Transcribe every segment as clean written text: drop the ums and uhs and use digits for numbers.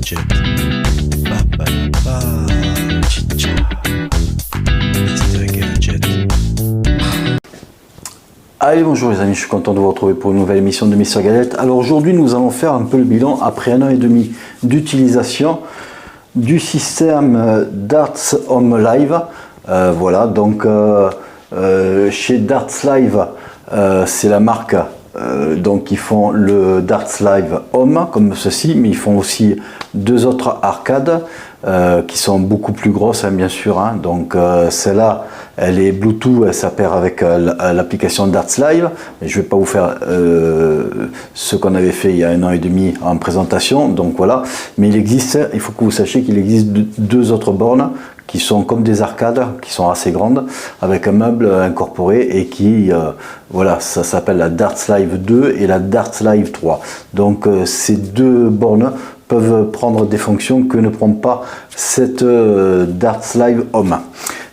Gadget. Chicha. Mister Gadget. Allez, bonjour les amis, je suis content de vous retrouver pour une nouvelle émission de Mister Gadget. Alors aujourd'hui, nous allons faire un peu le bilan après 1 an et demi d'utilisation du système Darts Home Live. Voilà, donc chez Darts Live, c'est la marque. Donc ils font le Darts Live Home comme ceci, mais ils font aussi deux autres arcades qui sont beaucoup plus grosses, hein, bien sûr. Hein. Donc celle-là, elle est Bluetooth, elle s'appelle avec l'application Darts Live. Mais je ne vais pas vous faire ce qu'on avait fait il y a 1 an et demi en présentation. Donc voilà, mais il existe, il faut que vous sachiez qu'il existe deux autres bornes qui sont comme des arcades, qui sont assez grandes, avec un meuble incorporé et qui, voilà, ça s'appelle la Darts Live 2 et la Darts Live 3. Donc ces deux bornes peuvent prendre des fonctions que ne prend pas cette Darts Live Home.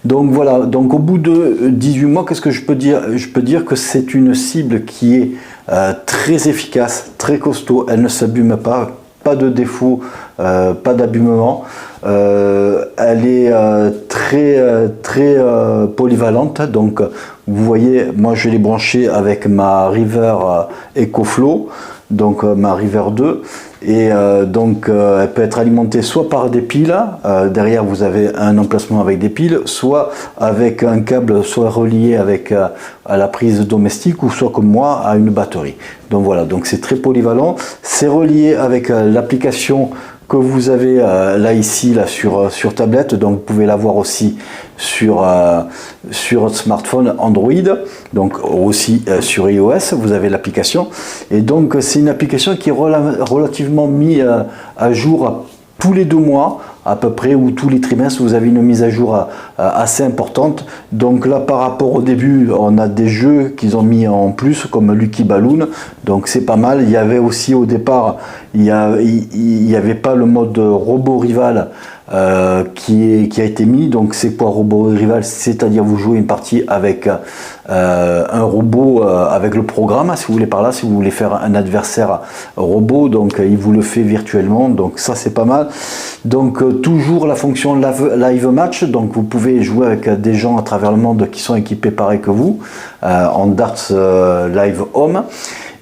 Donc voilà, donc au bout de 18 mois, qu'est-ce que je peux dire? Je peux dire que c'est une cible qui est très efficace, très costaud, elle ne s'abîme pas, pas de défaut, pas d'abîmement. Elle est très polyvalente, donc vous voyez, moi je l'ai branchée avec ma River EcoFlow, donc ma River 2, et donc elle peut être alimentée soit par des piles, derrière vous avez un emplacement avec des piles, soit avec un câble, soit relié avec à la prise domestique, ou soit comme moi à une batterie. Donc voilà, donc c'est très polyvalent, c'est relié avec l'application que vous avez là ici là sur tablette, donc vous pouvez l'avoir aussi sur smartphone Android, donc aussi sur iOS vous avez l'application, et donc c'est une application qui est relativement mise à jour tous les 2 mois à peu près, ou tous les trimestres vous avez une mise à jour assez importante. Donc là par rapport au début, on a des jeux qu'ils ont mis en plus comme Lucky Balloon, donc c'est pas mal. Il y avait aussi au départ, il y avait pas le mode robot rival qui a été mis. Donc c'est quoi robot rival? C'est-à-dire vous jouez une partie avec un robot avec le programme, si vous voulez par là, si vous voulez faire un adversaire robot, donc il vous le fait virtuellement, donc ça c'est pas mal. Donc toujours la fonction live match, donc vous pouvez jouer avec des gens à travers le monde qui sont équipés pareil que vous en Darts Live Home.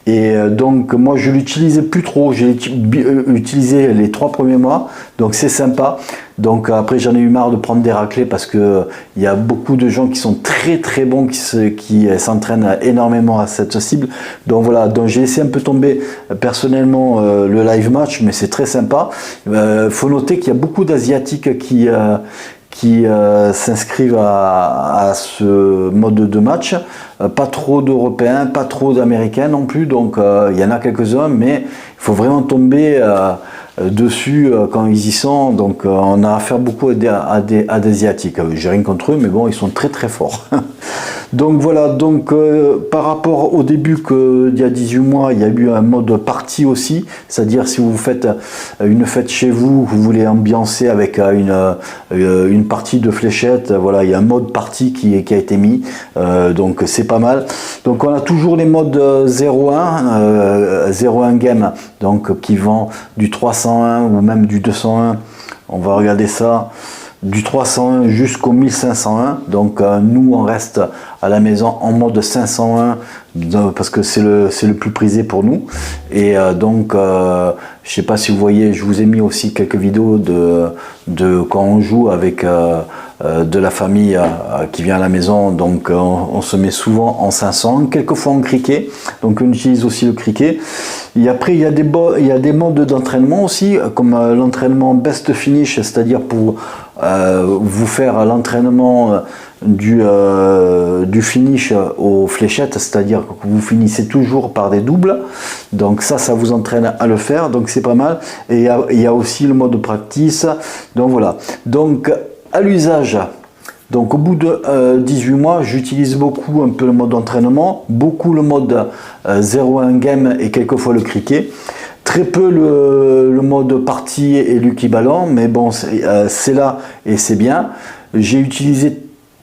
Et donc moi je l'utilisais plus trop, j'ai utilisé les 3 premiers mois, donc c'est sympa. Donc après j'en ai eu marre de prendre des raclés parce que il y a beaucoup de gens qui sont très bons, qui s'entraînent énormément à cette cible. Donc voilà, donc j'ai laissé un peu tomber personnellement le live match, mais c'est très sympa. Faut noter qu'il y a beaucoup d'asiatiques qui s'inscrivent à ce mode de match, pas trop d'Européens, pas trop d'Américains non plus, donc il y en a quelques-uns, mais il faut vraiment tomber dessus quand ils y sont, donc on a affaire beaucoup à des Asiatiques. J'ai rien contre eux, mais bon, ils sont très forts. Donc voilà, donc par rapport au début il y a 18 mois, il y a eu un mode partie aussi, c'est-à-dire si vous faites une fête chez vous, vous voulez ambiancer avec une partie de fléchettes, voilà, il y a un mode partie qui a été mis, donc c'est pas mal. Donc on a toujours les modes 0-1 game, donc qui vont du 301 ou même du 201, on va regarder ça, du 301 jusqu'au 1501, donc nous on reste à la maison en mode 501 parce que c'est le plus prisé pour nous. Et donc je sais pas si vous voyez, je vous ai mis aussi quelques vidéos de quand on joue avec de la famille qui vient à la maison, donc on se met souvent en 500, quelquefois en cricket, donc on utilise aussi le cricket. Et après il y a des modes d'entraînement aussi, comme l'entraînement best finish, c'est-à-dire pour vous faire l'entraînement du finish aux fléchettes, c'est-à-dire que vous finissez toujours par des doubles, donc ça vous entraîne à le faire, donc c'est pas mal. Et il y a aussi le mode practice, donc voilà, donc à l'usage. Donc au bout de 18 mois, j'utilise beaucoup un peu le mode d'entraînement, beaucoup le mode 0-1 game et quelquefois le cricket. Très peu le mode partie et Lucky Ballon, mais bon, c'est là et c'est bien. J'ai utilisé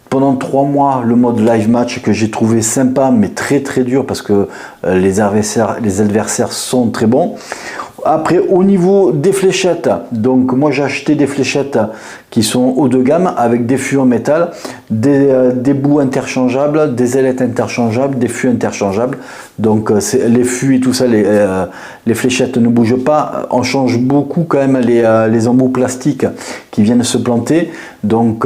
pendant 3 mois le mode live match que j'ai trouvé sympa, mais très dur parce que les adversaires sont très bons. Après, au niveau des fléchettes, donc moi j'ai acheté des fléchettes qui sont haut de gamme avec des fûts en métal, des bouts interchangeables, des ailettes interchangeables, des fûts interchangeables. Donc les fûts et tout ça, les fléchettes ne bougent pas. On change beaucoup quand même les embouts plastiques qui viennent se planter. Donc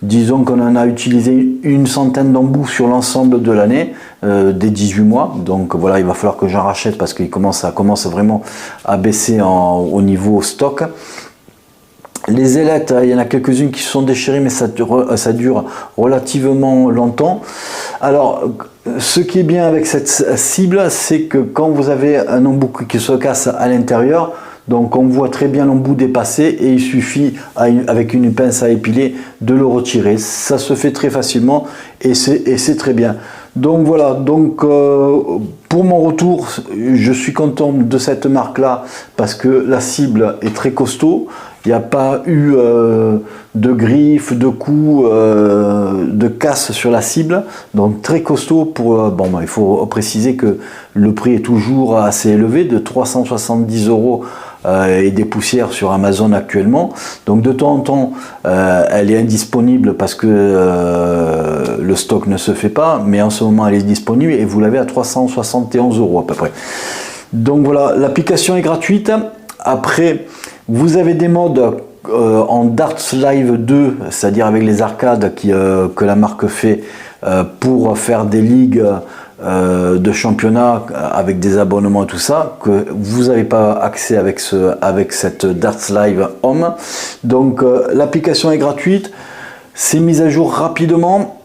disons qu'on en a utilisé une centaine d'embouts sur l'ensemble de l'année, des 18 mois. Donc voilà, il va falloir que j'en rachète parce qu'il commence vraiment à baisser au niveau stock. Les ailettes, il y en a quelques-unes qui se sont déchirées, mais ça dure relativement longtemps. Alors, ce qui est bien avec cette cible, c'est que quand vous avez un embout qui se casse à l'intérieur, donc on voit très bien l'embout dépasser et il suffit avec une pince à épiler de le retirer. Ça se fait très facilement et c'est très bien. Donc voilà, donc pour mon retour, je suis content de cette marque là parce que la cible est très costaud. Il n'y a pas eu de griffes, de coups, de casse sur la cible. Donc très costaud pour... il faut préciser que le prix est toujours assez élevé, de 370 € et des poussières sur Amazon actuellement. Donc de temps en temps, elle est indisponible parce que le stock ne se fait pas. Mais en ce moment, elle est disponible et vous l'avez à 371 € à peu près. Donc voilà, l'application est gratuite. Après... Vous avez des modes en Darts Live 2, c'est-à-dire avec les arcades que la marque fait pour faire des ligues de championnat avec des abonnements et tout ça, que vous n'avez pas accès avec cette Darts Live Home. Donc l'application est gratuite, c'est mis à jour rapidement,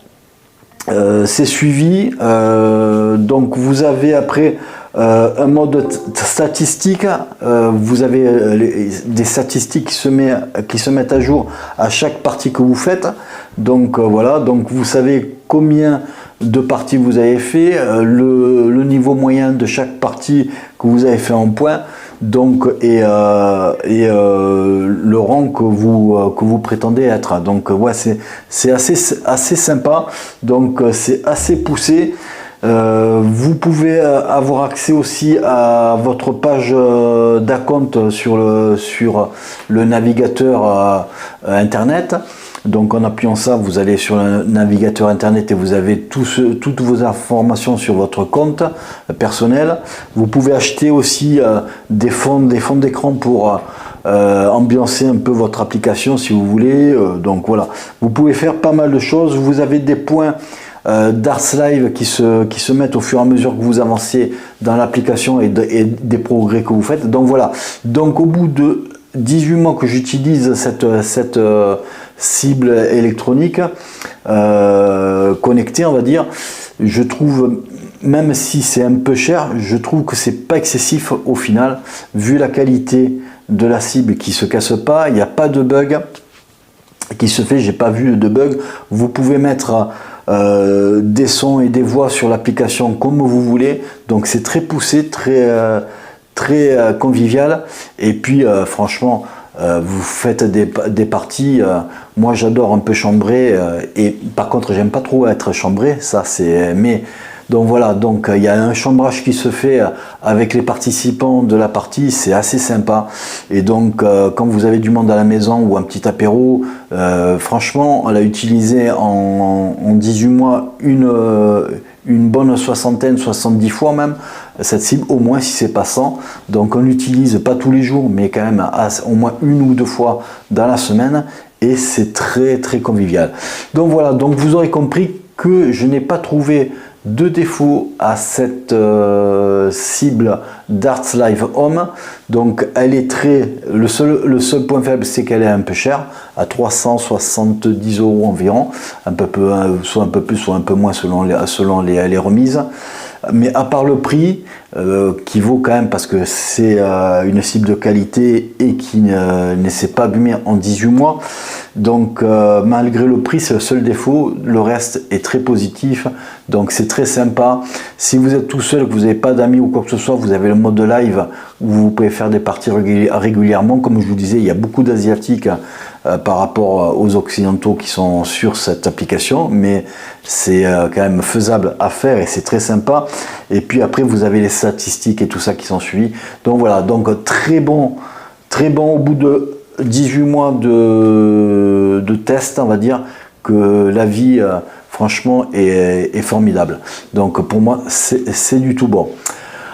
c'est suivi, donc vous avez après... un mode statistique, vous avez des statistiques qui se mettent à jour à chaque partie que vous faites. Donc voilà, donc vous savez combien de parties vous avez fait, le niveau moyen de chaque partie que vous avez fait en points, donc et le rang que vous prétendez être. Donc ouais, c'est assez sympa, donc c'est assez poussé. Vous pouvez avoir accès aussi à votre page d'acompte sur le navigateur internet. Donc en appuyant ça, vous allez sur le navigateur internet et vous avez toutes vos informations sur votre compte personnel. Vous pouvez acheter aussi des fonds d'écran pour ambiancer un peu votre application si vous voulez. Donc voilà, vous pouvez faire pas mal de choses. Vous avez des points Darts Live qui se mettent au fur et à mesure que vous avancez dans l'application et des progrès que vous faites. Donc voilà, donc au bout de 18 mois que j'utilise cette cible électronique connectée, on va dire, je trouve, même si c'est un peu cher, je trouve que c'est pas excessif au final, vu la qualité de la cible qui se casse pas, il n'y a pas de bug qui se fait, j'ai pas vu de bug. Vous pouvez mettre des sons et des voix sur l'application comme vous voulez, donc c'est très poussé, très convivial. Et puis franchement, vous faites des parties, moi j'adore un peu chambrer, et par contre j'aime pas trop être chambré, ça c'est... mais donc voilà, donc il y a un chambrage qui se fait avec les participants de la partie, c'est assez sympa. Et donc quand vous avez du monde à la maison ou un petit apéro, franchement, on l'a utilisé en 18 mois une bonne soixantaine, 70 fois même, cette cible, au moins si c'est pas 100. Donc on l'utilise pas tous les jours, mais quand même au moins une ou deux fois dans la semaine, et c'est très convivial. Donc voilà, donc vous aurez compris que je n'ai pas trouvé de défaut à cette cible Darts Live Home. Donc elle est le seul point faible, c'est qu'elle est un peu chère, à 370 € environ, soit un peu plus, soit un peu moins selon les remises. Mais à part le prix, qui vaut quand même, parce que c'est une cible de qualité et qui ne s'est pas abîmée en 18 mois, donc malgré le prix, c'est le seul défaut, le reste est très positif, donc c'est très sympa. Si vous êtes tout seul, que vous n'avez pas d'amis ou quoi que ce soit, vous avez le mode live où vous pouvez faire des parties régulièrement. Comme je vous disais, il y a beaucoup d'asiatiques par rapport aux occidentaux qui sont sur cette application, mais c'est quand même faisable à faire et c'est très sympa. Et puis après vous avez les statistiques et tout ça qui sont suivis. Donc voilà, donc très bon au bout de 18 mois de test, on va dire que l'avis franchement est formidable. Donc pour moi c'est du tout bon.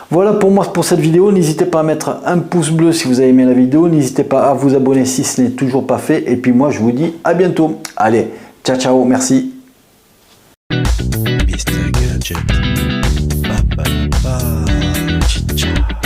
Voilà pour moi pour cette vidéo. N'hésitez pas à mettre un pouce bleu si vous avez aimé la vidéo. N'hésitez pas à vous abonner si ce n'est toujours pas fait. Et puis moi je vous dis à bientôt. Allez, ciao ciao, merci. Mr. Gadget. Ba, ba, ba. Ciao.